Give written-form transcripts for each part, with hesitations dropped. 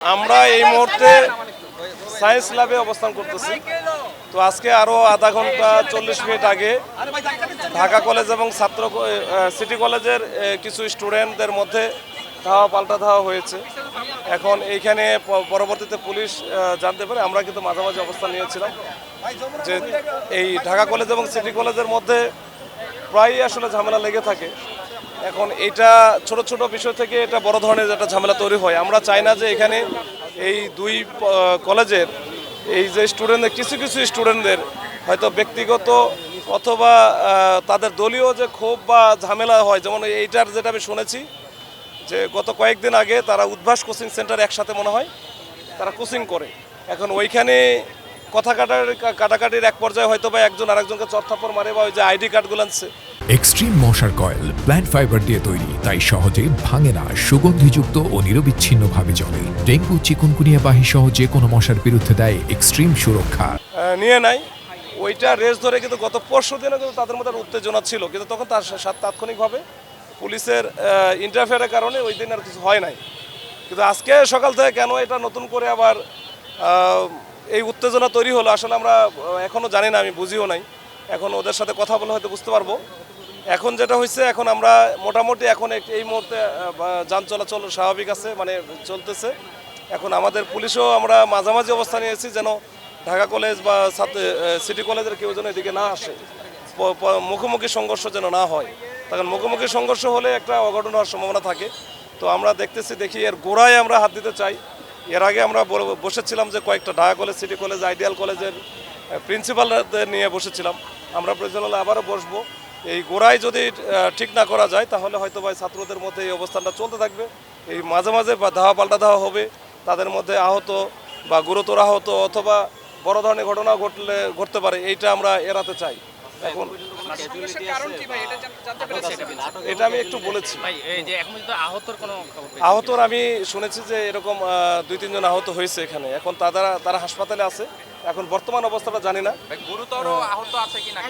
আমরা এই মুহূর্তে সায়েন্স ল্যাবে অবস্থান করতেছি। তো আজকে আরও আধা ঘন্টা 40 মিনিট আগে ঢাকা কলেজ এবং সিটি কলেজের কিছু স্টুডেন্টদের মধ্যে ধাওয়া পাল্টা ধাওয়া হয়েছে। এখন এইখানে পরবর্তীতে পুলিশ জানতে পারে, আমরা কিন্তু মাঝামাঝি অবস্থান নিয়েছিলাম যে এই ঢাকা কলেজ এবং সিটি কলেজের মধ্যে প্রায়ই আসলে ঝামেলা লেগে থাকে। এখন এইটা ছোট ছোট বিষয় থেকে এটা বড় ধরনের একটা ঝামেলা তৈরি হয়। আমরা চাই না যে এখানে এই দুই কলেজের এই যে স্টুডেন্টদের কিছু কিছু স্টুডেন্টদের হয়তো ব্যক্তিগত অথবা তাদের দলীয় যে ক্ষোভ বা ঝামেলা হয়, যেমন এইটার যেটা আমি শুনেছি যে গত কয়েকদিন আগে তারা উদ্ভাস কোচিং সেন্টার একসাথে মনে হয় তারা কোচিং করে। এখন ওইখানে কথা কাটাকাটির এক পর্যায়ে হয়তো বা একজন আরেকজনকে চড়থাপ্পড় মারে বা ওই যে আইডি কার্ডগুলো আনছে। এক্সট্রিম মশার কয়েল প্ল্যান্ট ফাইবার দিয়ে তৈরি, তাই সহজে ভাঙে না, সুগন্ধিযুক্ত ও নিরবিচ্ছিন্নভাবে জ্বলে। ডেঙ্গু, চিকুনগুনিয়া বাহি সহ যে কোনো মশার বিরুদ্ধে দেয় এক্সট্রিম সুরক্ষা। নিয়ে নাই ওইটা রেস ধরে, কিন্তু গত পরশু দিনও কিন্তু তাদের মধ্যে উত্তেজনা ছিল, কিন্তু তখন তার তাৎক্ষণিকভাবে পুলিশের ইন্টারফেয়ারের কারণে ওই দিন আর কিছু হয় নাই। কিন্তু আজকে সকাল থেকে কেন এটা নতুন করে আবার এই উত্তেজনা তৈরি হলো আসলে আমরা এখনও জানি না, আমি বুঝিও নাই। এখন ওদের সাথে কথা বলে হয়তো বুঝতে পারবো। এখন যেটা হয়েছে, এখন আমরা মোটামুটি এখন এই মুহূর্তে যান চলাচল স্বাভাবিক আছে, মানে চলতেছে। এখন আমাদের পুলিশও আমরা মাঝামাঝি অবস্থানে এসেছি যেন ঢাকা কলেজ বা সিটি কলেজের কেউ যেন এদিকে না আসে, মুখোমুখি সংঘর্ষ যেন না হয়। তখন মুখোমুখি সংঘর্ষ হলে একটা অঘটন হওয়ার সম্ভাবনা থাকে। তো আমরা দেখি এর গোড়ায় আমরা হাত দিতে চাই। এর আগে আমরা বসেছিলাম যে কয়েকটা Dhaka college, city college, ideal কলেজের প্রিন্সিপালদের নিয়ে বসেছিলাম। আমরা প্রয়োজন হলে আবারও বসবো। এই গোড়ায় যদি ঠিক না করা যায় তাহলে হয়তো ভাই ছাত্রদের মধ্যে এই অবস্থানটা চলতে থাকবে। এই মাঝে মাঝে ধাওয়া পাল্টা ধাওয়া হবে, তাদের মধ্যে আহত বা গুরুতর আহত অথবা বড় ধরনের ঘটনা ঘটতে পারে, এইটা আমরা এড়াতে চাই। এখন এটা আমি একটু বলেছি। আহতর আমি শুনেছি যে এরকম 2-3 জন আহত হয়েছে এখানে। এখন তারা হাসপাতালে আছে। এখন বর্তমান অবস্থাটা জানি না। গুরুতর আহত আছে কিনা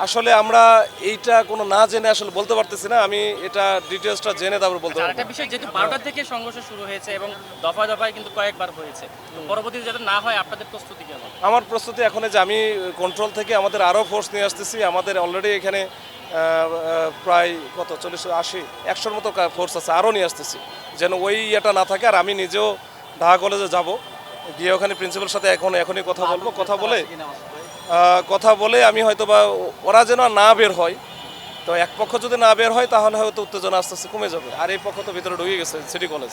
আসলে আমরা এইটা কোনো না জেনে আসলে বলতে পারতেছি না। আমি এটা ডিটেইলসটা জেনে তারপর বলতে পারবো। একটা বিষয়, যেহেতু 12টা থেকে সংঘর্ষ শুরু হয়েছে এবং দফায় দফায় কিন্তু কয়েকবার হয়েছে, পরবর্তীতে যাতে না হয় আপনাদের প্রস্তুতি কেমন? আমার প্রস্তুতি এখন যে আমি কন্ট্রোল থেকে আমাদের আরও ফোর্স নিয়ে আসতেছি। আমাদের অলরেডি এখানে প্রায় 40-80-100-র মতো ফোর্স আছে, আরও নিয়ে আসতেছি যেন ওই ইয়েটা না থাকে। আর আমি নিজেও ঢাকা কলেজে যাব, গিয়ে ওখানে প্রিন্সিপালের সাথে এখনই কথা বলবো। কথা বলে আমি হয়তো বা ওরা যেন না বের হয়। তো এক পক্ষ যদি না বের হয় তাহলে হয়তো উত্তেজনা আস্তে আস্তে কমে যাবে। আর এই পক্ষ তো ভিতরে ঢুকে গেছে সিটি কলেজ।